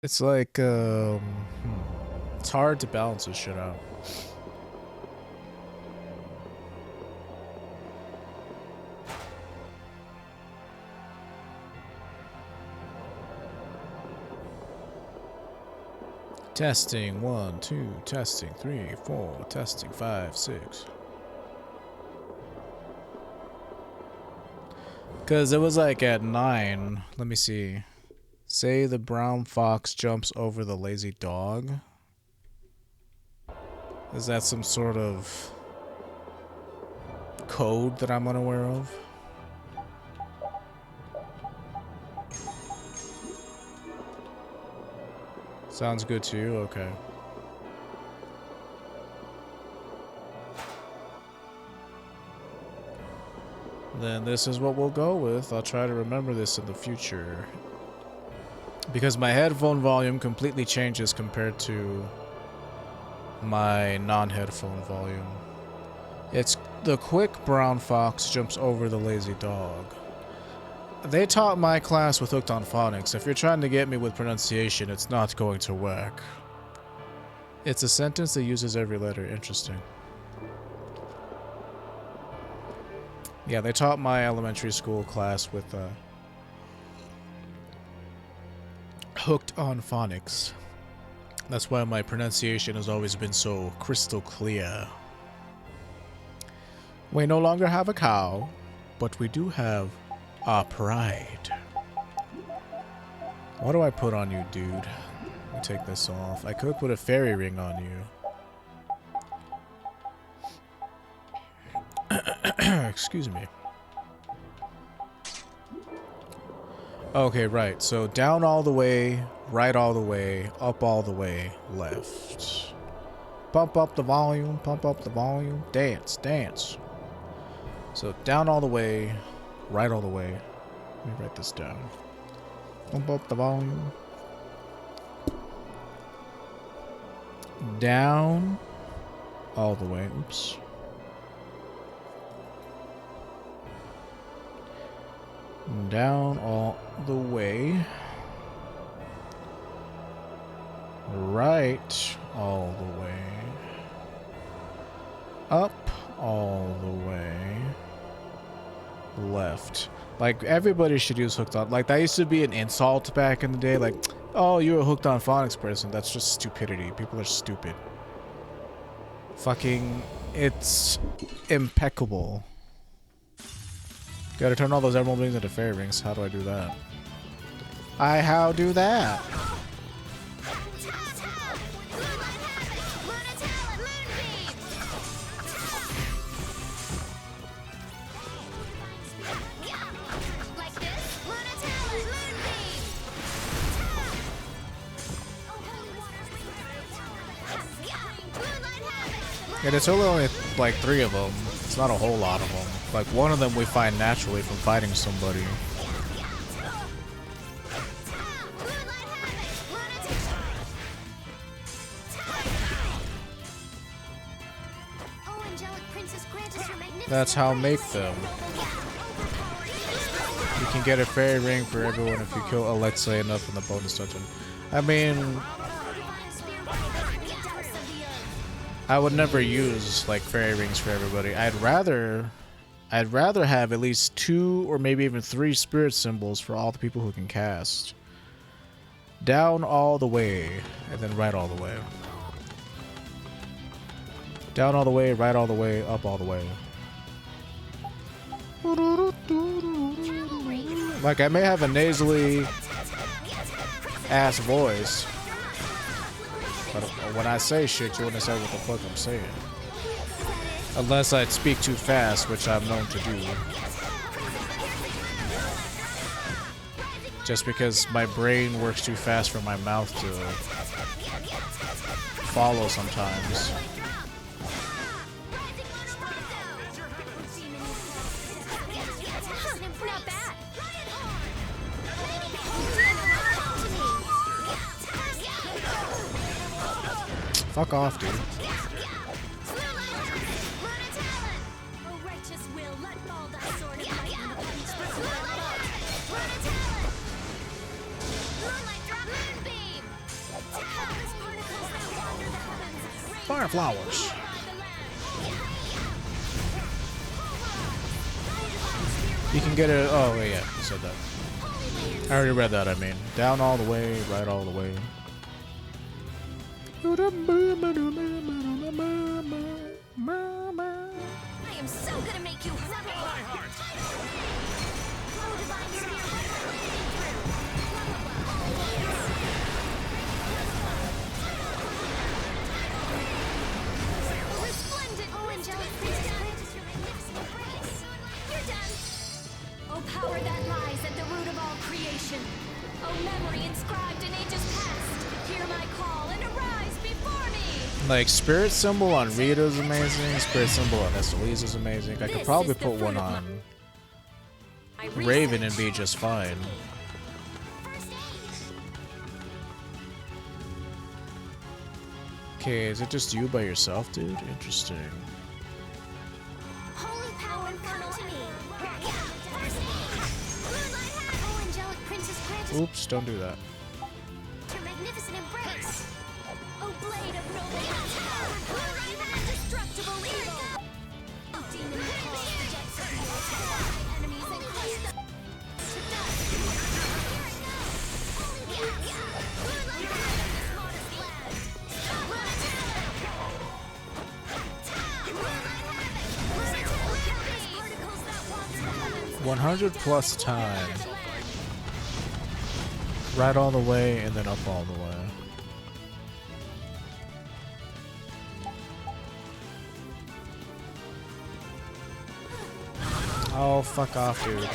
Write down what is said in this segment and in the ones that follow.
It's like, it's hard to balance this shit out. Testing 1, 2, testing 3, 4, testing 5, 6. Because it was like at 9. Let me see. Say the brown fox jumps over the lazy dog. Is that some sort of code that I'm unaware of? Sounds good to you? Okay. Then this is what we'll go with. I'll try to remember this in the future. Because my headphone volume completely changes compared to my non-headphone volume. It's the quick brown fox jumps over the lazy dog. They taught my class with Hooked on Phonics. If you're trying to get me with pronunciation, it's not going to work. It's a sentence that uses every letter. Interesting. Yeah, they taught my elementary school class with Hooked on Phonics. That's why my pronunciation has always been so crystal clear. We no longer have a cow, but we do have our pride. What do I put on you, dude? Let me take this off. I could put a fairy ring on you. Excuse me. Okay, right. So down all the way, right all the way, up all the way, left. Pump up the volume, dance, dance. So down all the way, right all the way. Let me write this down. Pump up the volume. Down all the way. Oops. Down all the way. Right all the way. Up all the way. Left. Like, everybody should use hooked on. Like, that used to be an insult back in the day. Like, oh, you're a hooked on phonics person. That's just stupidity. People are stupid. Fucking, it's impeccable. Gotta turn all those emerald rings into fairy rings. How do I do that? How do that? And it's only like 3 of them. It's not a whole lot of them. Like, one of them we find naturally from fighting somebody. That's how make them. You can get a fairy ring for everyone if you kill Alexa enough in the bonus dungeon. I mean, I would never use like fairy rings for everybody. I'd rather have at least 2 or maybe even 3 spirit symbols for all the people who can cast. Down all the way, and then right all the way. Down all the way, right all the way, up all the way. Like, I may have a nasally ass voice, but when I say shit, you understand what the fuck I'm saying. Unless I speak too fast, which I'm known to do. Just because my brain works too fast for my mouth to follow sometimes. Fuck off, dude. Fire flowers. You can get it. Oh, wait, yeah, you said that. I already read that, I mean. Down all the way, right all the way. I am so gonna make you rebel. Resplendent angelic priestess, your magnificent grace. You're done. Oh, power that lies at the root of all creation. Oh, memory inscribed in ages past. Hear my call and arise before me. Like, Spirit Symbol on Rita is amazing. Spirit Symbol on Estoise is amazing. I could probably put one on Raven and be just fine. Okay, is it just you by yourself, dude? Interesting. Holy power, come to me. Oh, angelic princess grant Oops, don't do that. your magnificent embrace. Oh, blade of noble indestructible evil. Oh, demon who calls the jets of hell. Enemies and crush them to dust. Here it goes. Moonlight this modest land. Particles that wander the heavens. 100 plus time. Right all the way and then up all the way. Oh, fuck off, dude.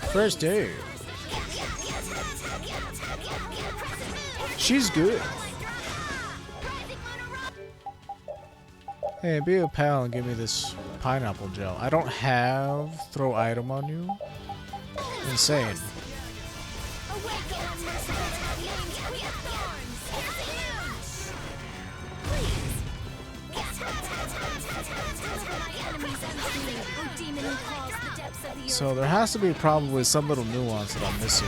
First day. She's good. Hey, be a pal and give me this pineapple gel. I don't have throw item on you. Insane. So there has to be probably some little nuance that I'm missing.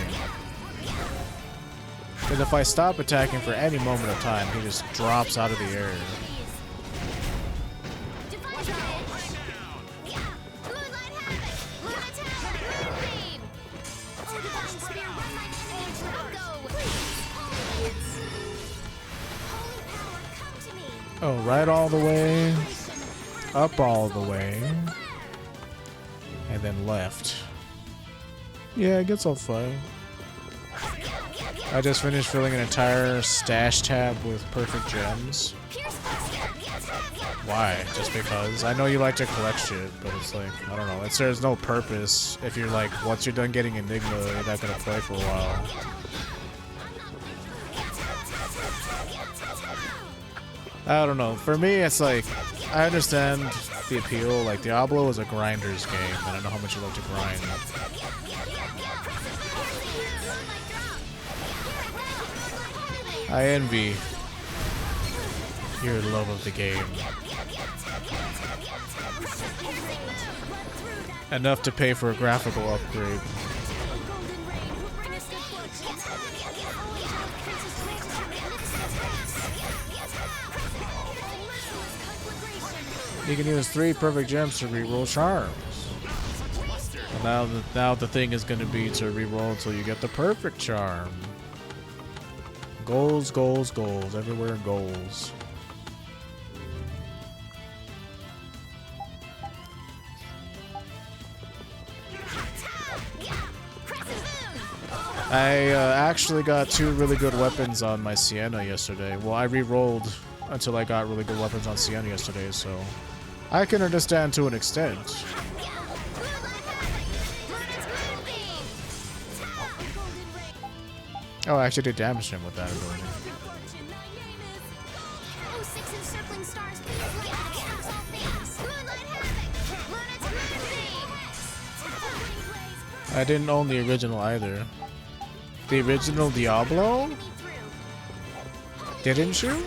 Because if I stop attacking for any moment of time, he just drops out of the air. Oh, right all the way, up all the way, and then left. Yeah, it gets all fine. I just finished filling an entire stash tab with perfect gems. Why? Just because? I know you like to collect shit, but it's like, I don't know. There's no purpose if you're like, once you're done getting Enigma, you're not gonna play for a while. I don't know. For me, it's like, I understand the appeal. Like, Diablo is a grinder's game, and I know how much you like to grind. I envy your love of the game. Enough to pay for a graphical upgrade. You can use 3 perfect gems to reroll charms. And now the thing is going to be to reroll until you get the perfect charm. Goals, goals, goals. Everywhere goals. I actually got 2 really good weapons on my Sienna yesterday. Well, I re-rolled until I got really good weapons on Sienna yesterday, so I can understand to an extent. Oh, I actually did damage him with that ability. I didn't own the original either. The original Diablo? Didn't you?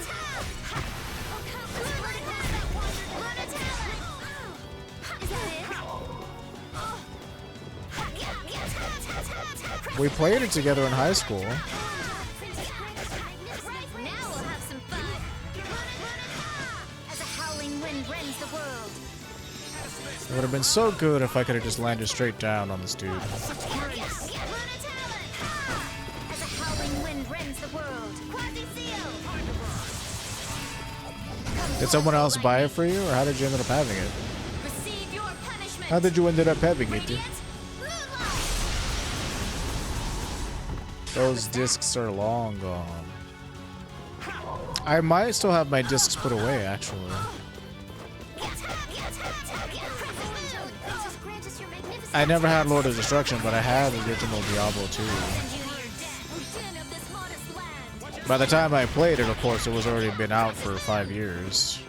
We played it together in high school. Now we'll have some fun. As a howling wind rends the world. It would have been so good if I could have just landed straight down on this dude. As a howling wind rends the world. Did someone else buy it for you, or how did you end up having it? Receive your punishment. How did you end up having it? Radiant moonlight. Those discs are long gone. I might still have my discs put away, actually. I never had Lord of Destruction, but I had the original Diablo 2. By the time I played it, of course, it was already been out for 5 years.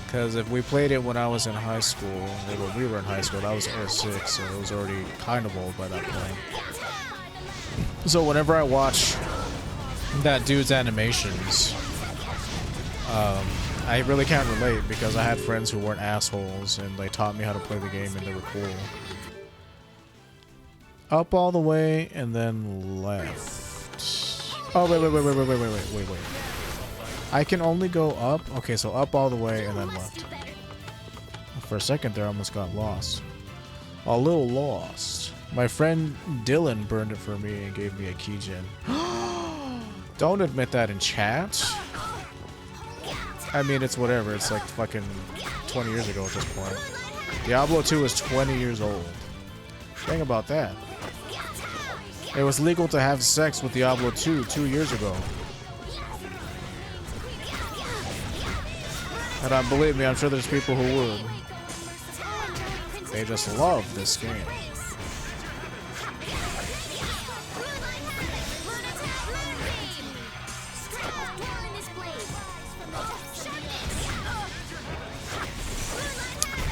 Because if we played it when I was in high school, or when we were in high school, that was 06, so it was already kind of old by that point. So whenever I watch that dude's animations, I really can't relate because I had friends who weren't assholes and they taught me how to play the game and they were cool. Up all the way and then left. Oh, wait. I can only go up? Okay, so up all the way and then left. For a second there, I almost got lost. A little lost. My friend Dylan burned it for me and gave me a keygen. Don't admit that in chat. I mean, it's whatever. It's like fucking 20 years ago at this point. Diablo 2 is 20 years old. Think about that. It was legal to have sex with Diablo 2 2 years ago. And believe me, I'm sure there's people who would. They just love this game.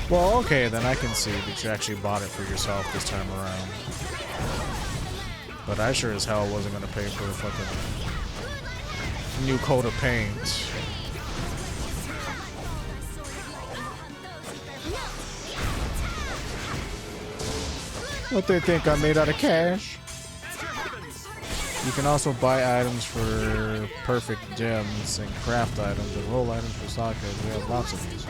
Well, okay, then I can see that you actually bought it for yourself this time around. But I sure as hell wasn't gonna pay for a fucking new coat of paint. What they think I'm made out of cash? You can also buy items for perfect gems and craft items and roll items for sockets. We have lots of these.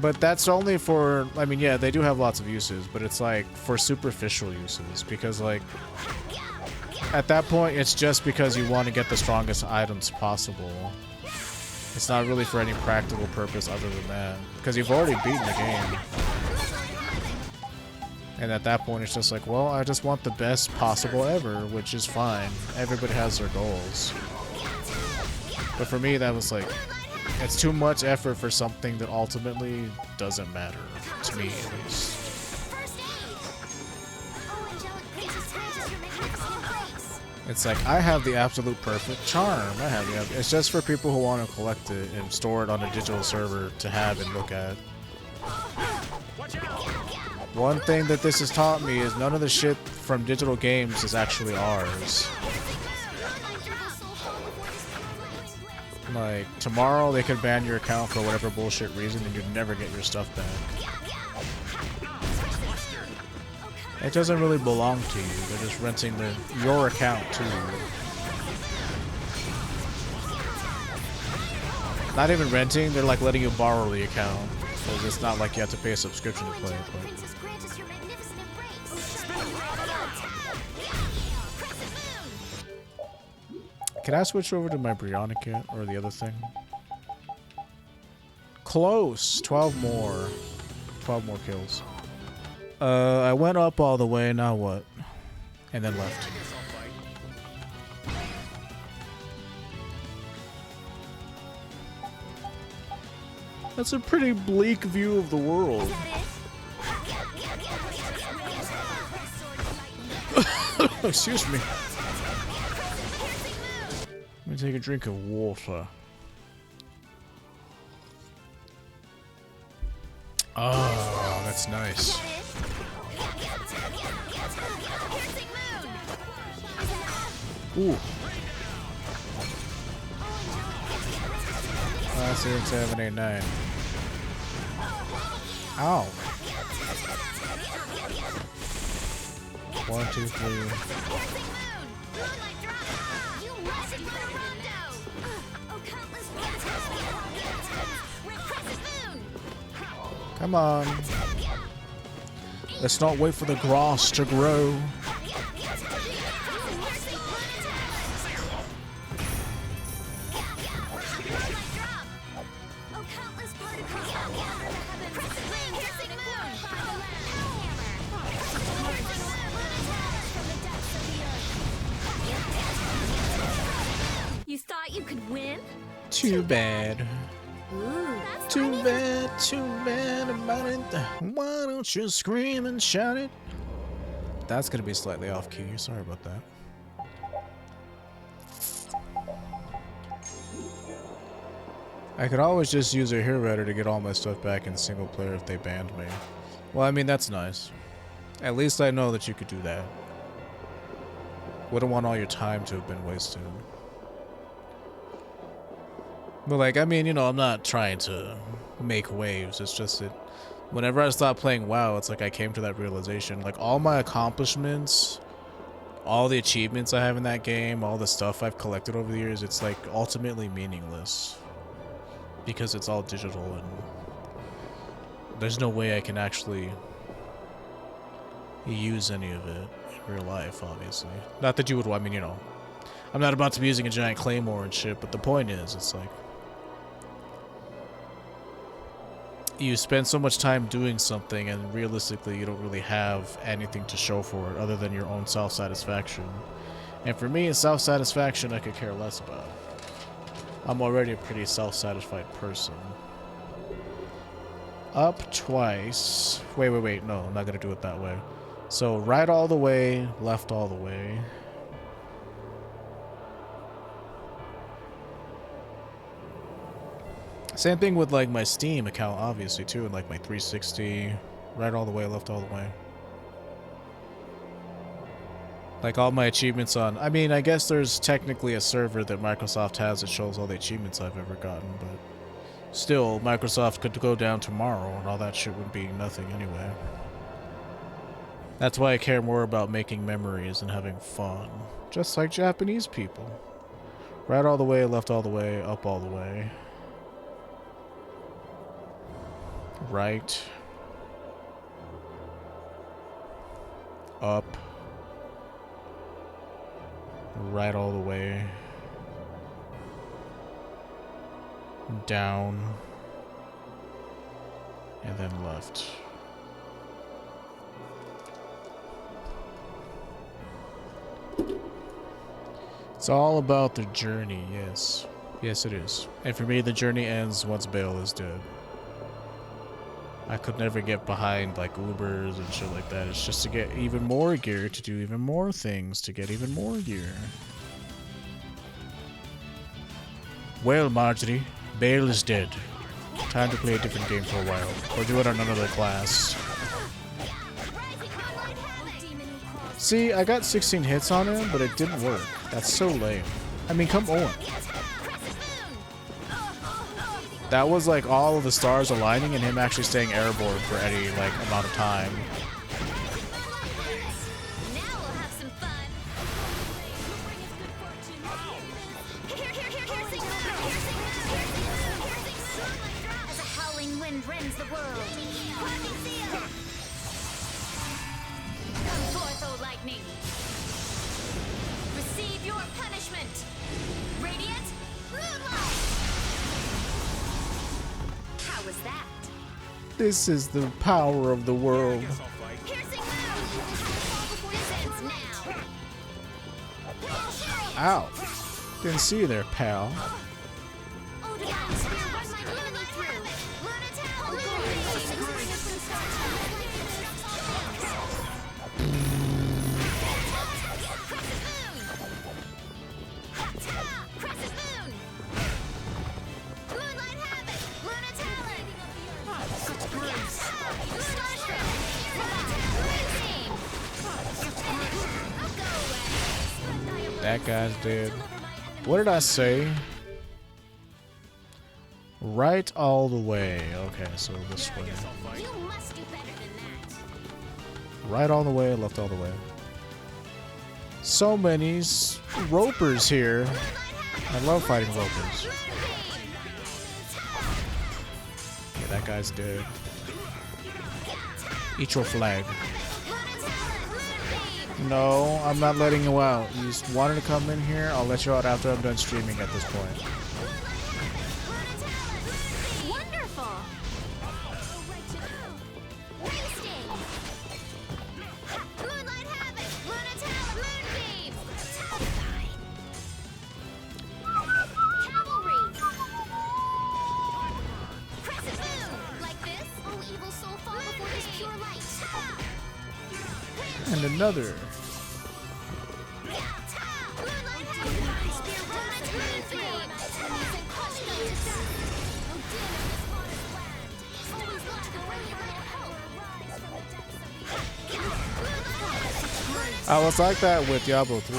But that's only for, I mean, yeah, they do have lots of uses, but it's like for superficial uses because like at that point it's just because you want to get the strongest items possible. It's not really for any practical purpose other than that because you've already beaten the game. And at that point it's just like, well, I just want the best possible ever, which is fine. Everybody has their goals. But for me that was like, it's too much effort for something that ultimately doesn't matter, to me at least. It's like, I have the absolute perfect charm. It's just for people who want to collect it and store it on a digital server to have and look at. One thing that this has taught me is none of the shit from digital games is actually ours. Like, tomorrow they could ban your account for whatever bullshit reason and you'd never get your stuff back. It doesn't really belong to you. They're just renting your account too. Not even renting, they're like letting you borrow the account. Because it's not like you have to pay a subscription to play it. But can I switch over to my Brianna kit or the other thing? Close! 12 more. 12 more kills. I went up all the way, now what? And then left. That's a pretty bleak view of the world. Excuse me. Let me take a drink of water. Oh, that's nice. Ooh. 5, 6, 7, 8, 9. Ow. 1, 2, 3. You wasted my rondo! Oh, countless repressive moon! Come on. Let's not wait for the grass to grow. Oh, countless particles from the piercing moon! From the depths of the earth. You thought you could win? Too bad. Ooh, that's Too funny. bad about it. Why don't you scream and shout it? That's gonna be slightly off key. Sorry about that. I could always just use a hero editor to get all my stuff back in single player if they banned me. Well, I mean, that's nice. At least I know that you could do that. Wouldn't want all your time to have been wasted. But like, I mean, you know, I'm not trying to make waves. It's just that whenever I stopped playing WoW, it's like I came to that realization. Like, all my accomplishments, all the achievements I have in that game, all the stuff I've collected over the years, it's like ultimately meaningless. Because it's all digital and there's no way I can actually use any of it in real life, obviously. Not that you would, I mean, you know, I'm not about to be using a giant claymore and shit, but the point is, it's like, you spend so much time doing something and realistically you don't really have anything to show for it other than your own self-satisfaction. And for me, self-satisfaction I could care less about. I'm already a pretty self-satisfied person. Up twice. Wait, no, I'm not gonna do it that way. So right all the way, left all the way. Same thing with like my Steam account, obviously, too, and like my 360, right all the way, left all the way. Like all my achievements on, I mean, I guess there's technically a server that Microsoft has that shows all the achievements I've ever gotten, but still, Microsoft could go down tomorrow and all that shit would be nothing anyway. That's why I care more about making memories and having fun. Just like Japanese people. Right all the way, left all the way, up all the way. Right. Up. Right all the way. Down. And then left. It's all about the journey, yes. Yes, it is. And for me, the journey ends once Bale is dead. I could never get behind, like, Ubers and shit like that. It's just to get even more gear, to do even more things, to get even more gear. Well, Marjorie, Bale is dead. Time to play a different game for a while. Or do it on another class. See, I got 16 hits on him, but it didn't work. That's so lame. I mean, come on. That was like all of the stars aligning and him actually staying airborne for any like amount of time. As a howling wind rends the world. Come forth, O lightning. Receive your punishment. Radiant moonlight. How was that? This is the power of the world. Piercing moon. This ends now. Ow. Didn't see you there, pal. Oh, the atmosphere runs my moonlight through. Crescent moon. Moonlight havoc. Lunatalic. Such grace. That guy's dead. What did I say? Right all the way. Okay, so this way. You must do better than that. Right all the way, left all the way. So many ropers here. I love fighting ropers. Yeah, that guy's dead. Eat your flag. No, I'm not letting you out. You just wanted to come in here. I'll let you out after I'm done streaming at this point. Wonderful. Moonlight Havoc, Lunatella, Moonbeam. Cavalry. Crescent Moon. Like this? Oh, evil soul, fall before this pure light. And another. I was like that with Diablo 3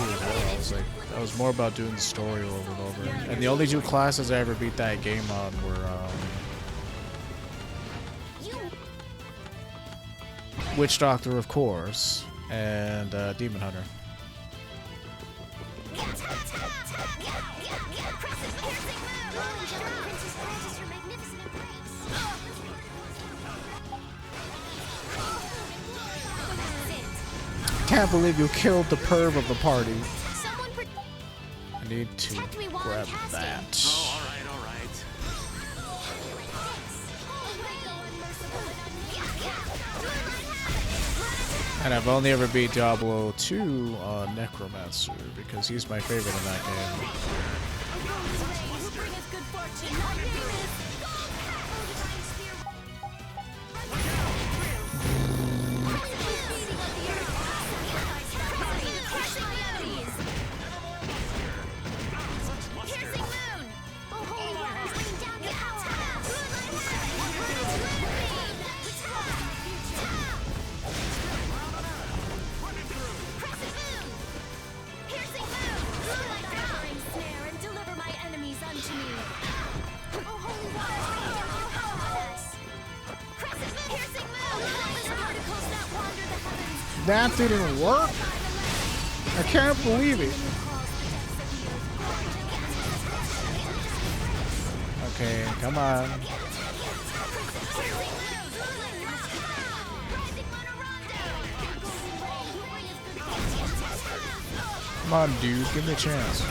as well. I was more about doing the story over and over. And the only two classes I ever beat that game on were Witch Doctor, of course, and Demon Hunter. Can't believe you killed the perv of the party. I need to grab that. Oh, all right. And I've only ever beat Diablo 2 on Necromancer because he's my favorite in that game. That didn't work? I can't believe it. Okay, come on. Come on, dude, give me a chance.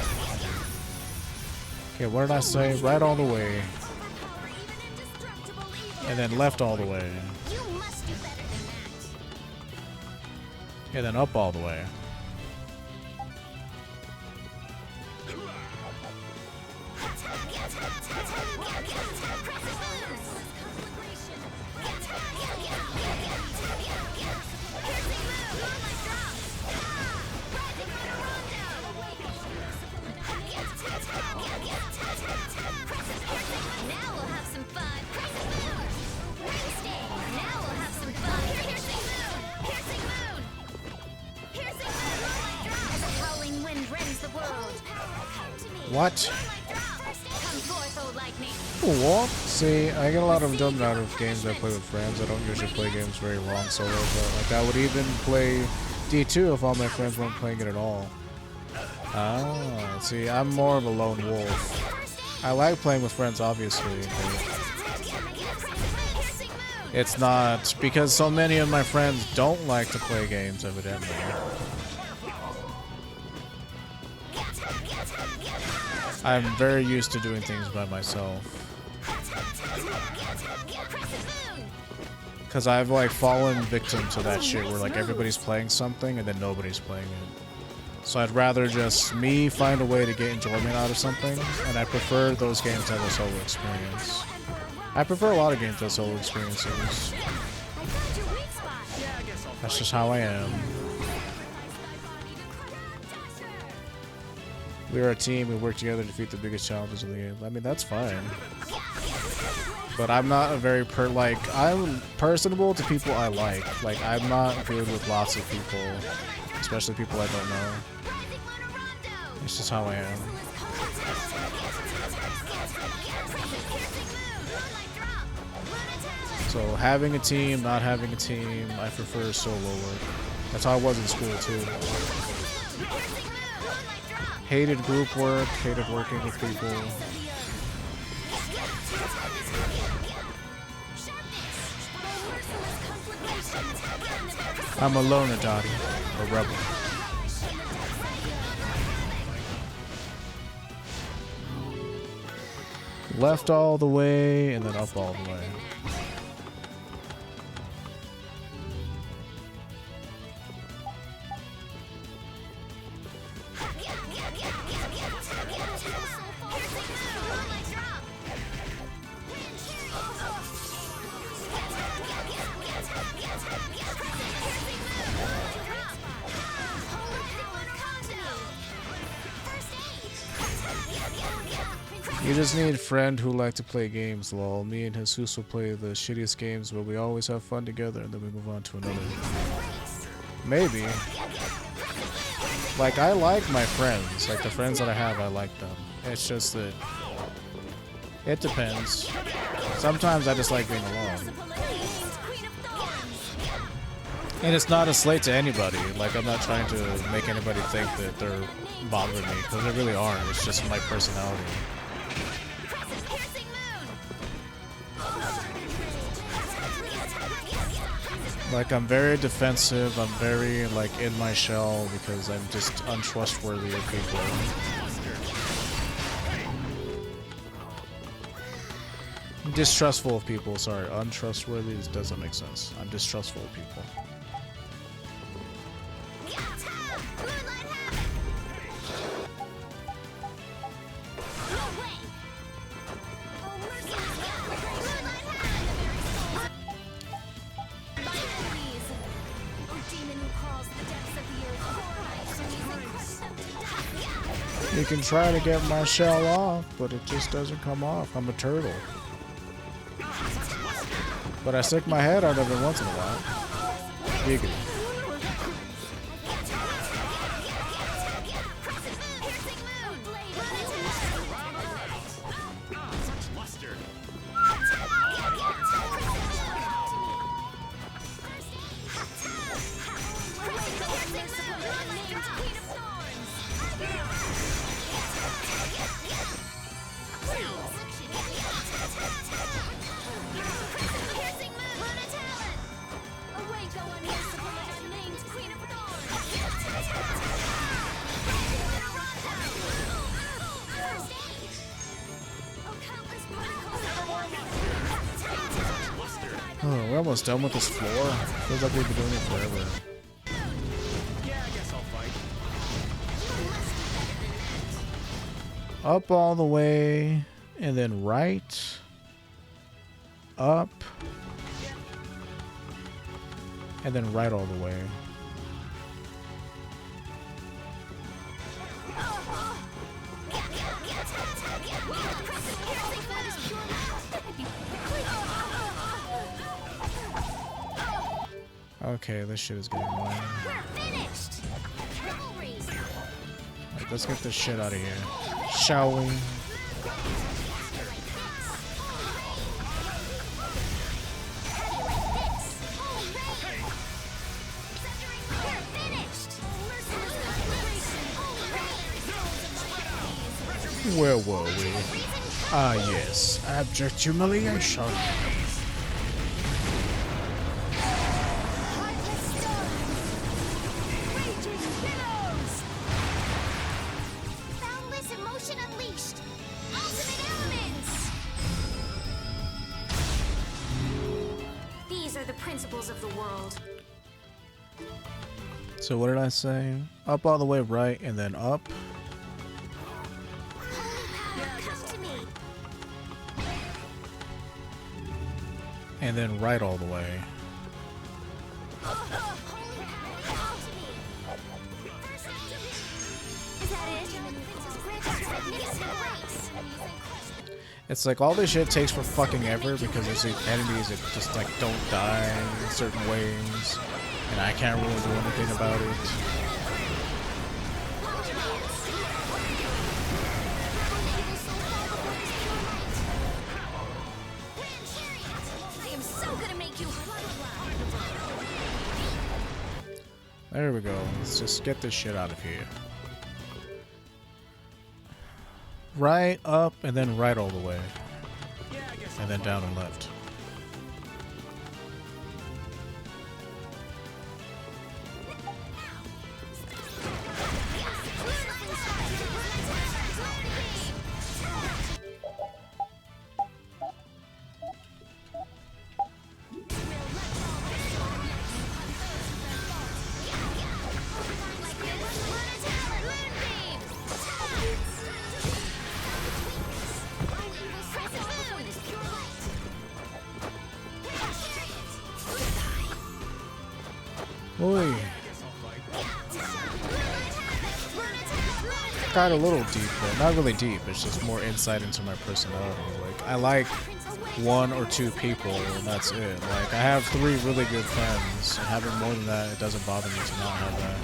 Okay, what did I say? Right all the way. And then left all the way. And then up all the way. What? What? See, I get a lot of enjoyment out of games I play with friends. I don't usually play games very long solo, but like I would even play D2 if all my friends weren't playing it at all. Ah, see, I'm more of a lone wolf. I like playing with friends, obviously, but it's not because so many of my friends don't like to play games, evidently. I'm very used to doing things by myself. Because I've like fallen victim to that shit where like everybody's playing something and then nobody's playing it. So I'd rather just me find a way to get enjoyment out of something, and I prefer those games to have a solo experience. I prefer a lot of games to have solo experiences. That's just how I am. We're a team, we work together to defeat the biggest challenges of the game. I mean, that's fine. But I'm not a very I'm personable to people I like. Like, I'm not good with lots of people, especially people I don't know. It's just how I am. So having a team, not having a team, I prefer solo work. That's how I was in school too. Hated group work, hated working with people. I'm a loner, Dottie. A rebel. Left all the way, and then up all the way. You just need a friend who like to play games, lol. Me and Jesus will play the shittiest games, but we always have fun together, and then we move on to another. Maybe. Like, I like my friends. Like, the friends that I have, I like them. It's just that it depends. Sometimes I just like being alone. And it's not a slate to anybody. Like, I'm not trying to make anybody think that they're bothering me, because they really aren't. It's just my personality. Like, I'm very defensive, I'm very, like, in my shell because I'm just untrustworthy of people. I'm distrustful of people, sorry. Untrustworthy doesn't make sense. I'm distrustful of people. You can try to get my shell off, but it just doesn't come off. I'm a turtle. But I stick my head out every once in a while. Giggity. Oh, we're almost done with this floor. Feels like we've been doing it forever. Yeah, I guess I'll fight. Up all the way, and then right, up, and then right all the way. Okay, this shit is getting annoying. Right, let's get this shit out of here. Shall we? Where were we? Ah, yes. Abject humiliation. So what did I say? Up all the way right and then up. And then right all the way. It's like all this shit takes for fucking ever because there's these enemies that just like don't die in certain ways. And I can't really do anything about it. I am so good There we go. Let's just get this shit out of here. Right, up, and then right all the way. Yeah, I guess And then down and left. Oi. Got a little deep, but not really deep. It's just more insight into my personality. Like, I like one or two people, and that's it. Like, I have 3 really good friends, and having more than that, it doesn't bother me to not have that.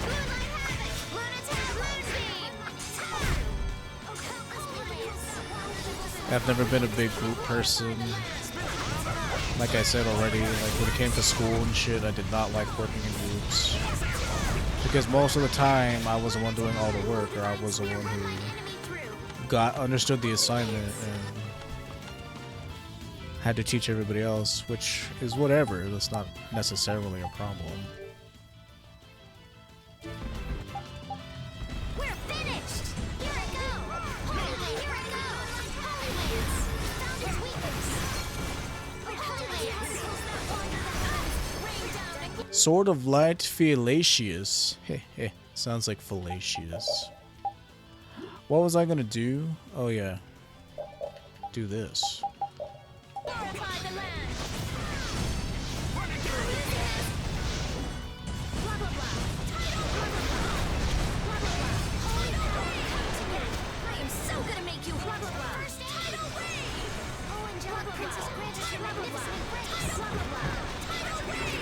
I've never been a big group person. Like I said already, like when it came to school and shit, I did not like working in groups. Because most of the time, I was the one doing all the work, or I was the one who understood the assignment and had to teach everybody else, which is whatever. That's not necessarily a problem. We're finished! Here I go! Holy, here I go! Holy Lance! Found his weakness! Holy Lance! Rain down and Sword of Light Fielacius. Heh, sounds like fallacious. What was I gonna do? Oh yeah. Do this. glorify the land! Blah, blah, blah. I am so gonna make you blah, blah, blah. First title reign! Oh, Angelic Princess granted your magnificent grace! Blah, blah, blah. Title reign!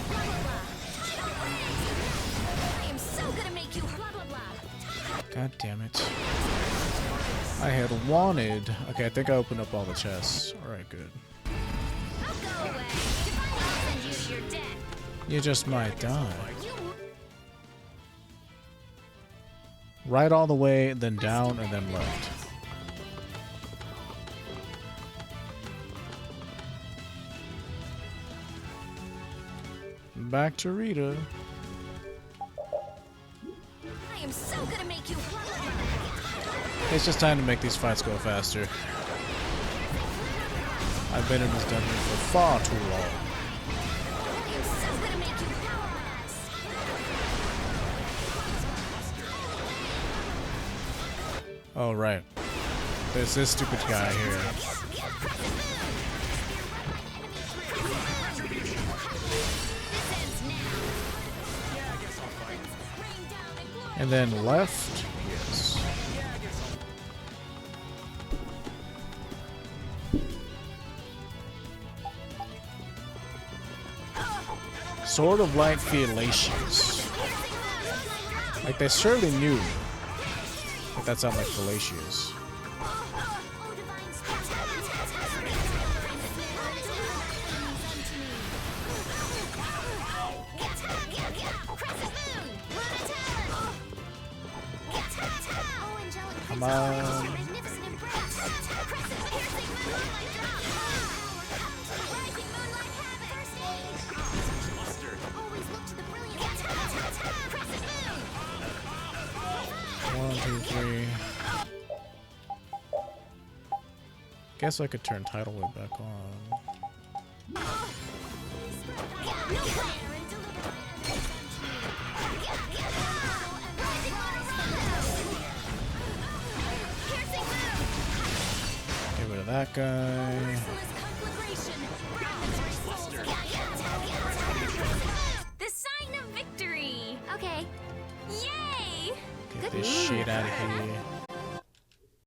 Blah, blah, blah. Title reign! I am so gonna make you blah, blah, blah. God damn it. I had wanted... Okay, I think I opened up all the chests. Alright, good. I'll go away. Divine will send you to your death. You just might die. You Right all the way, then down, and then left. Back to Rita. I am so gonna make you blah, blah, blah. It's just time to make these fights go faster. I've been in this dungeon for far too long. I am so gonna make you power max. Oh, right. There's this stupid guy here. And then left? Yes. Sword of Light Fielacius. Like, they surely knew that that sounded like Fielacius. Come on. One, two, three. Guess I could turn Tidal Wave back on. Get rid of that guy. The sign of victory. Okay. Yay! Get this shit out of here.